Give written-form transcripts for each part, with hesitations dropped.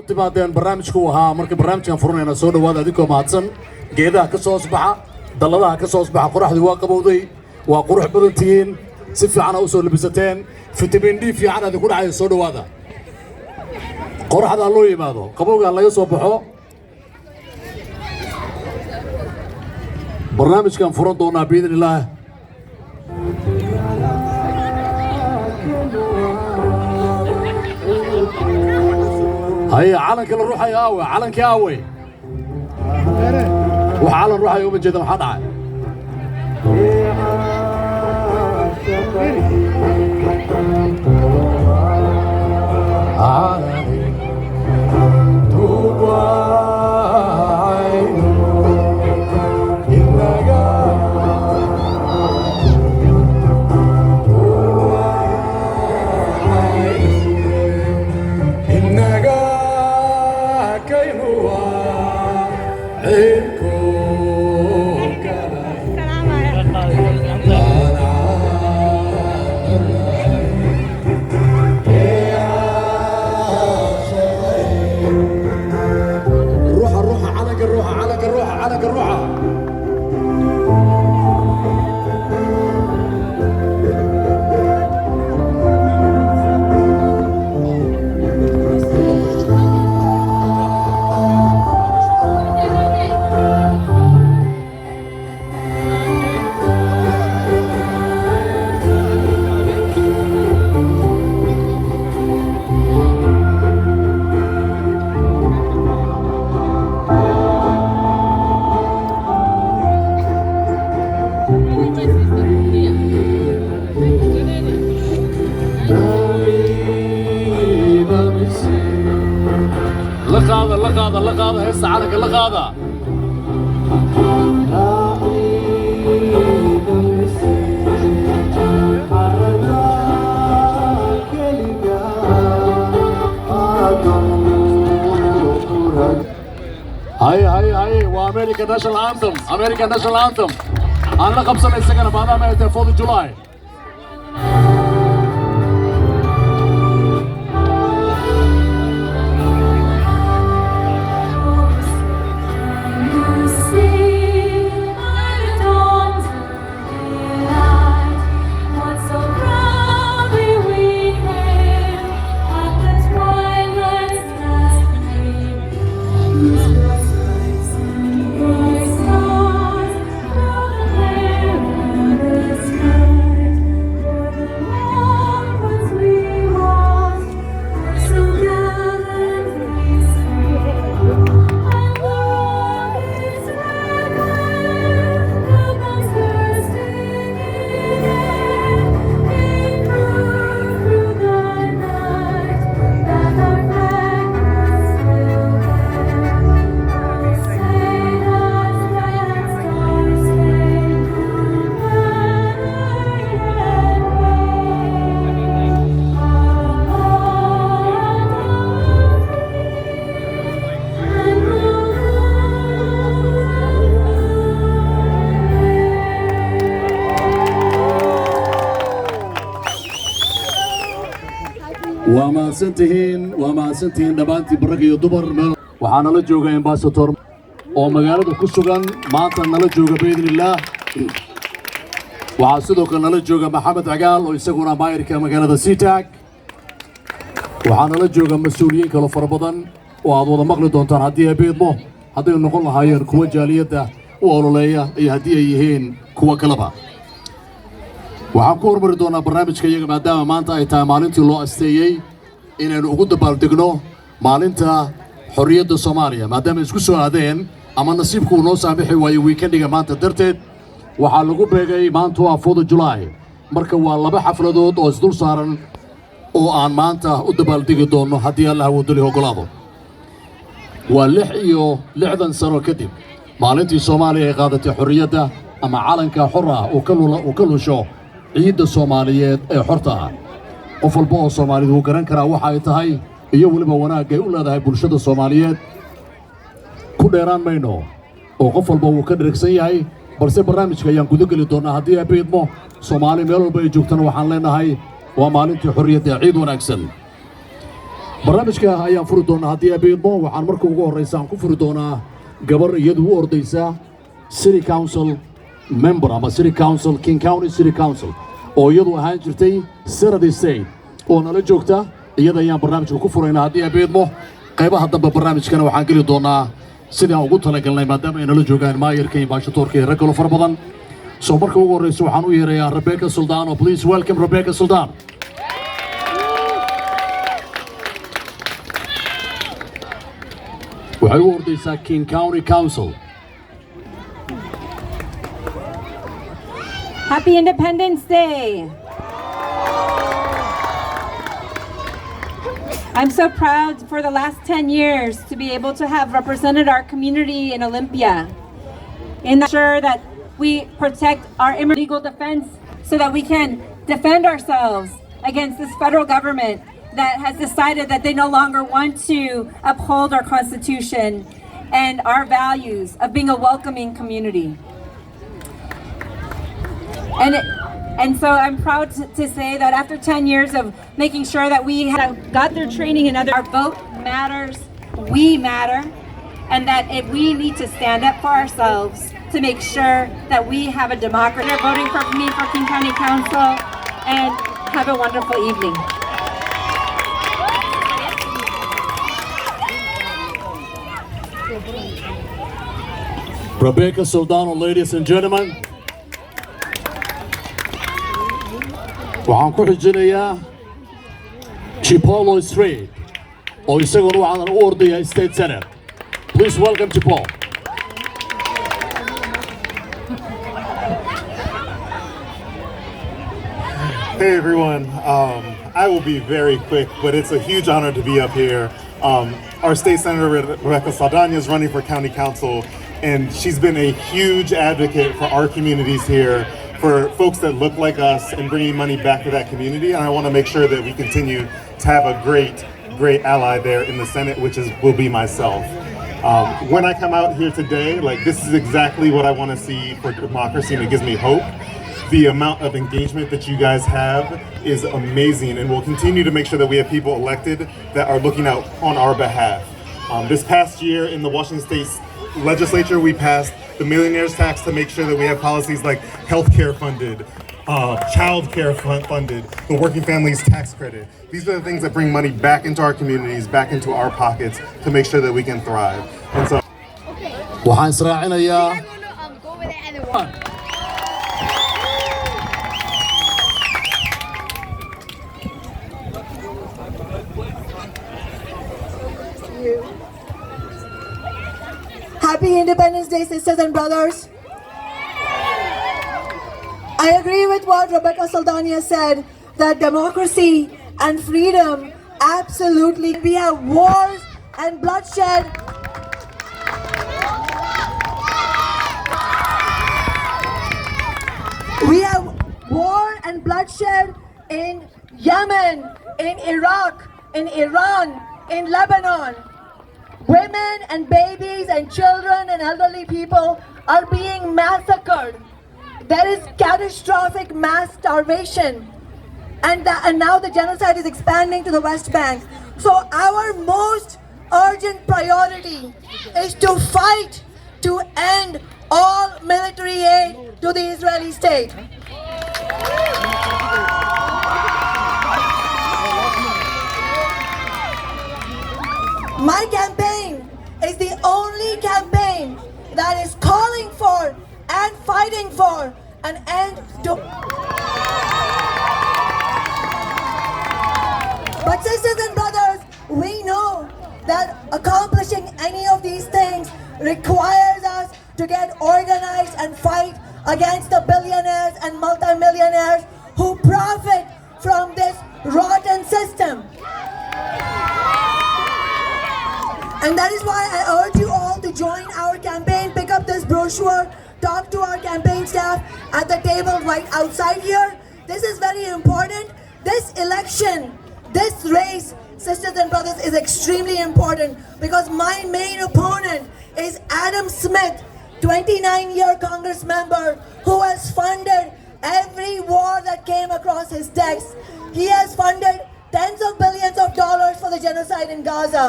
timaadeen barnaamijku ahaa markii barnaamijkan furnayna soo dhawaad adigoo mahadsan geedaha ka soo sbaxa dalladaha ka soo sbaxa qoraxdu waa qabowday waa qurux badan tihiin si fiican u soo labisateen vitamin D fiican aad ku dhacay soo dhawaada qoraxda loo yimaado qabowga laga soo baxo barnaamijkan furan doonaa biidnillah هيا علنك الروح يا قوي علنك يا قوي وعلن روح يوم الجدة ما حد عاد لقاضة هسه عليك اللقاضة هاي وامريكا ناشونال انثم امريكا ناشونال انثم انا لقب 7 سكند بعدها ما 4 جولاي وما سنتين دبانتي برقي دبر وحنا لا جوغا امباسادور oo magaalada ku sugan maanta nala jooga baydin illah waxa sidoo kale nala jooga maxamed agaal oo isaguna maayirka magaalada Seatag waxa nala jooga mas'uuliyiin kale fara badan oo aad wada maqli doontaan hadii ay beedmo hadii noqon lahaayeen kuwa jaaliyada oo ololeeya iyo hadii ay yihiin kuwa kalaba waxaan ku hormari doonaa barnaamijka iyaga maadaama maanta ay tahay maalintii loo asteeyay inaynu ugu dabaaldegno maalinta xorriyadda Soomaaliya maadaama isku soo aadeen ama nasiibku noo saamixi waayo weekendiga maanta darteed waxaa lagu beegay maanta waa 4 July marka waa laba xafladood oo isdul saaran oo aan maanta u dabaaldegi doono haddii Allah uu duli ogolaado waa 60 sano kadib maalintii Soomaaliya ay qaadatay xorriyadda ama calanka xorra oo ka lusho ciidda Soomaaliyeed ee xorta ah qof walba oo Soomaalidu uu garan karaa waxa ay tahay iyo waliba wanaag ay u leedahay bulshada Soomaaliyeed ku dheeraan mayno oo qof walba uu ka dheregsan yahay balse barnaamijka ayaan gudo gali doonaa haddii ay beedmo Soomaali meel walba ay joogtana waxaan leenahay waa maalintii xorriyadda ciid wanaagsan barnaamijka ayaan furi doonaa haddii abeedmo waxaan marka ugu horreysa aan ku furi doonaa gabar iyadu u ordaysa city council member ama city council King County City Council oo iyadu ahaan jirtay Saturday State oo nala joogta iyada ayaan barnaamijka ku furaynaa haddii abeedmo qaybaha dambe barnaamijkana waxaan geli doonaa sidaan ugu talagalnay maadaama ay nala joogaan maayarka iyo baashatoorka iyo rag kale fara badan soo marka ugu horreysa waxaan u yeerayaa Rebecca Soldano. Please welcome Rebecca Soldano. waxay u ordaysaa King County Council. Happy Independence Day! I'm so proud for the last 10 years to be able to have represented our community in Olympia. And ensure that we protect our legal defense so that we can defend ourselves against this federal government that has decided that they no longer want to uphold our Constitution and our values of being a welcoming community. And so I'm proud to say that after 10 years of making sure that we have got their training and our vote matters, we matter, and that if we need to stand up for ourselves to make sure that we have a democracy. You're voting for me for King County Council, and have a wonderful evening. Rebecca Soldano, ladies and gentlemen. waxaan ku xijinayaa Chipolo Street oo isaguna waxaan u ordaya State Senate. Please welcome Chipolo. Hey everyone, I will be very quick, but it's a huge honor to be up here. Our state senator Rebecca Soldano is running for county council, and she's been a huge advocate for our communities here, for folks that look like us, and bringing money back to that community. And I want to make sure that we continue to have a great ally there in the Senate, which will be myself. When I come out here today, like, this is exactly what I want to see for democracy, and it gives me hope. The amount of engagement that you guys have is amazing, and we'll continue to make sure that we have people elected that are looking out on our behalf. This past year in the Washington State Legislature, we passed the millionaire's tax to make sure that we have policies like healthcare funded, child care funded, the working families tax credit. These are the things that bring money back into our communities, back into our pockets to make sure that we can thrive. And so waxaan israacinayaa Happy Independence Day, sisters and brothers. I agree with what Rebecca Soldano said, that democracy and freedom, absolutely. We have wars and bloodshed. We have war and bloodshed in Yemen, in Iraq, in Iran, in Lebanon. Women and babies and children and elderly people are being massacred. There is catastrophic mass starvation. And now the genocide is expanding to the West Bank. So our most urgent priority is to fight to end all military aid to the Israeli state. My campaign is the only campaign that is calling for and fighting for an end to... But sisters and brothers, we know that accomplishing any of these things requires us to get organized and fight against the billionaires and multimillionaires who profit from this rotten system. And that is why I urge you all to join our campaign, pick up this brochure, talk to our campaign staff at the table right outside here. This is very important. This election, this race, sisters and brothers, is extremely important because my main opponent is Adam Smith, 29-year Congress member who has funded every war that came across his desk. He has funded tens of billions of dollars for the genocide in Gaza.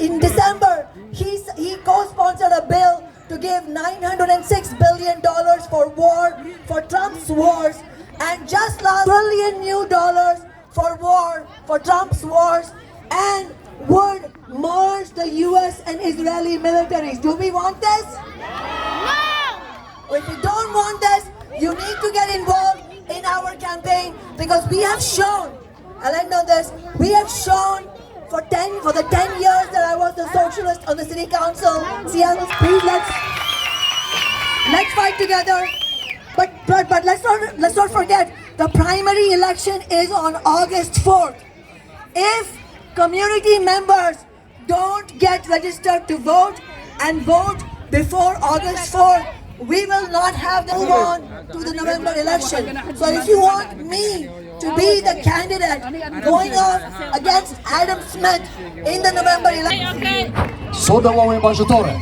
In December, he co-sponsored a bill to give $906 billion for war, for Trump's wars, and just last $1 trillion new dollars for war, for Trump's wars, and would merge the US and Israeli militaries. Do we want this? No! If you don't want this, you need to get involved in our campaign, because we have shown, I'll end on this, we have shown for the 10 years that I was the socialist on the city council, Seattle, please let's fight together. But let's not forget, the primary election is on August 4th. If community members don't get registered to vote and vote before August 4th, we will not have the move on to the November election. So if you want me to be the candidate going off against Adam Smith in the November election. soo dhawaaway ambassadore.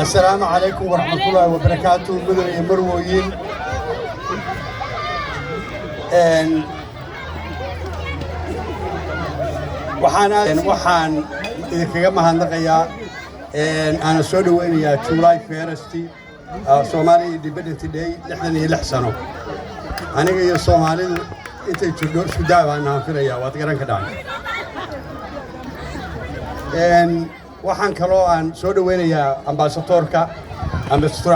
السلام عليكم ورحمة الله وبركاته. مدن مرويين waxaan idinkaga mahadnaqayaa aan soo dhaweynayaa July 1st Somali Independence Day 66 sano aniga iyo Soomaalidu intay jirno isku daawaan aan filayaa waad garan ka dhacay waxaan kaloo aan soo dhaweynayaa ambassadorka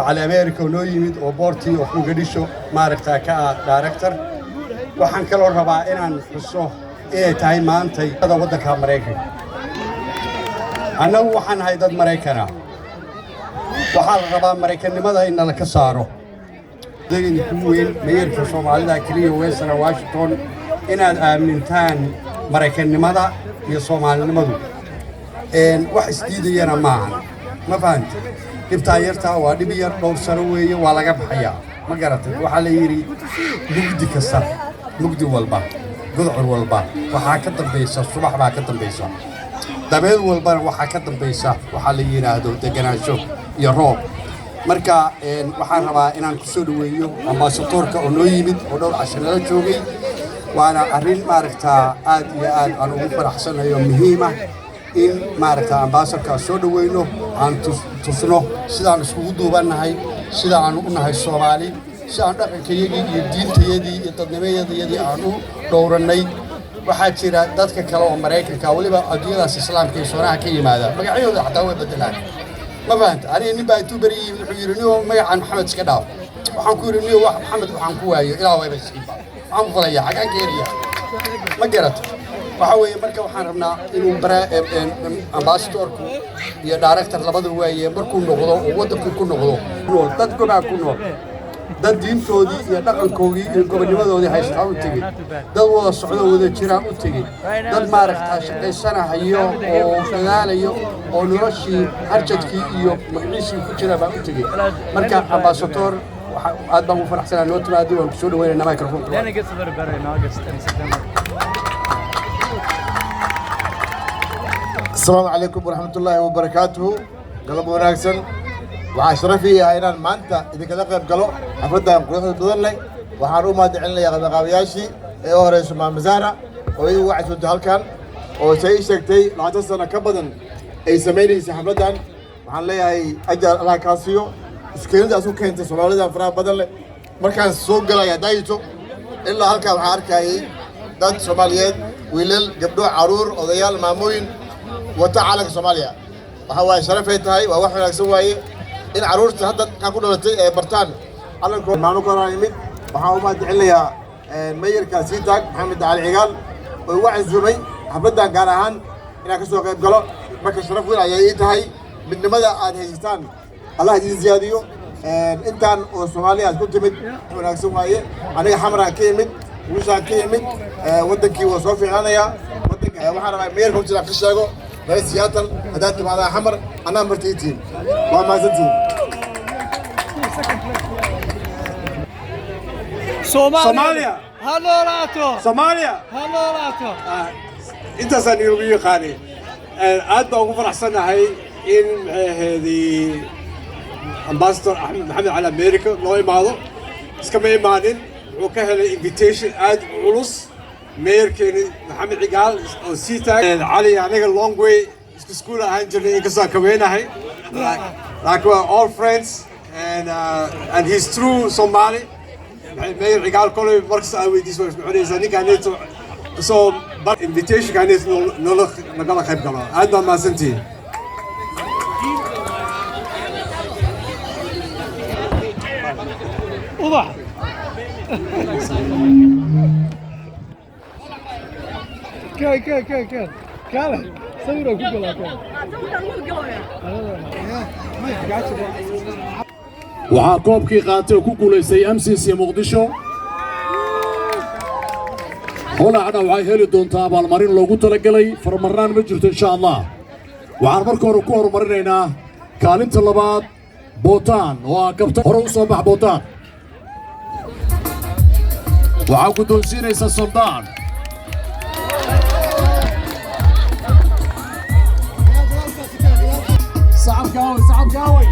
cali America oo noo yimid oo boortii oo Mogadisho maaragtaa ka ah director waxaan kaloo rabaa inaan xuso inay tahay maantay waddanka Mareykanka annagu waxaan ahay dad Mareykan ah waxaa la rabaa Mareykanimada in la ka saaro dadin ku weyn meeyarka Soomaalida kaliya weesana Washington inaad aamintaan Mareykanimada iyo Soomaalinimadu wax isdiidayana maahan ma fahanti dhibtaa yartaa waa dhib yar dhowr sano weeye waa laga baxayaa ma garatay waxaa la yidhi mugdi kasta mugdi walba gudcur walba waxaa ka dambaysa subax baa ka dambaysa dabeel walbana waxaa ka dambaysa waxaa la yidhaahdo deganaansho iyo roob marka waxaan rabaa inaan ku soo dhaweeyo ambassadorka oo noo yimid oo dhowr casho nala joogay waana arrin maaragtaa aad iyo aad aan ugu faraxsanayo muhiima in maaragtaa ambassadorka soo dhaweyno aan tusno sidaan iskugu duubannahay sida aan u nahay Soomaali si aan dhaqankayagii iyo diintayadii iyo dadnimadayadii aan u dhowranay waxaa jira dadka kale oo Mareykanka waliba adduunyadaas islaamka iyo soonaha ka yimaada magacyadooda xataa way bedelaan ma fahantaa aniga nin baa intuu bari yimid wuxuu yidhi niyo magacaan Maxamed iska dhaaf waxaan ku yidhi niyo wax Maxamed waxaan ku waayo ilaa wayba siiba waxaan ku falayaa xagaan keeriya ma garato waxa weeye marka waxaan rabnaa inuu ambassadorku iyo director labada waaye markuu noqdo oo waddanku ku noqdo dad gobaa ku nool dad diintoodii iyo dhaqankoodii iyo gobonimadoodii haystaa u tegey dad wada socdo wada jiraan u tegey dad maaragtaa shaqaysanahayo oo dadaalayo oo noloshii harjadkii iyo magaciisii ku jira baa u tegey marka ambassador aad baan u faraxsanaa noo timaado waan ku soo dhaweynaynaa microphone السلام عليكم ورحمة الله وبركاته. قلب وناكسن وعشرفي هاينان مانتا إذا كذا قرب قلو حفظها قرصة بدلني وحاروما دعنا يا غباوياشي أيها رئيس مزارع وإذا وعد في هالكان وشيء شكتي لا تصنع كبدا أي سميني سحبتها وحن لي هاي أجر على كاسيو سكينز أسوق كنت سوالي فرا بدل مركز سوق قلا يدايتو إلا هالكا وحاركا هي دad Soomaaliyeed wiilal gabdho caruur odayaal maamoyin wata calanka Soomaaliya waxa waa sharafay tahay waa wax wanaagsan waaye in caruurta hadda ka ku dhalatay ee bartaan calanka maanu koraan yimid waxa uu ma jecelayaa mayorka Siitaag Maxamed Ali Cigaal oo wacizumay xafladan gaar ahaan inaan ka soo qayb galo marka sharaf weyn ayay tahay midnimada aad haystaan Allah idin ziyaadiyo intaan oo Soomaaliya ku timid wanaagsan waaye aniga xamra ka yimid وشان كيمد ودكي وصوفي أنا يا ودك وحنا مير كنت لا كشاغو بس سياتل هدات مع حمر أنا مرتيتين وما زلتين Soomaaliya ha noolaato Soomaaliya ha noolaato intaasaan igu yaqaani aad baan ugu faraxsanahay in heedii ambassador Axmed Maxamed Cali America loo imaado iskama imaanin wuxuu ka helay invitation aad culus mayorkeeni Maxamed Cigaal oo sii taagay Cali aniga long way isku school ahaan jirnay inkastoo ka weynahay like we're all friends and he's true Somali mayor Cigaal kolay markas ay weydiis way ismacnaysaa ninkaneeto so but invitation kaneeto nagala qayb galo aad baan maasantiin ubax كان صورة كلها waxaa koobkii qaatay oo ku guulaystay MCC Muqdisho holaacna waxay heli doontaa abaalmarin loogu talagalay farmarnaan ma jirto insha Allah waxaan marka hore ku horumarinaynaa kaalinta labaad Bootaan oo ah kabtan hore u soo bax Bootaan waxaa ku doonsiinaysa Soldaan صعب قوي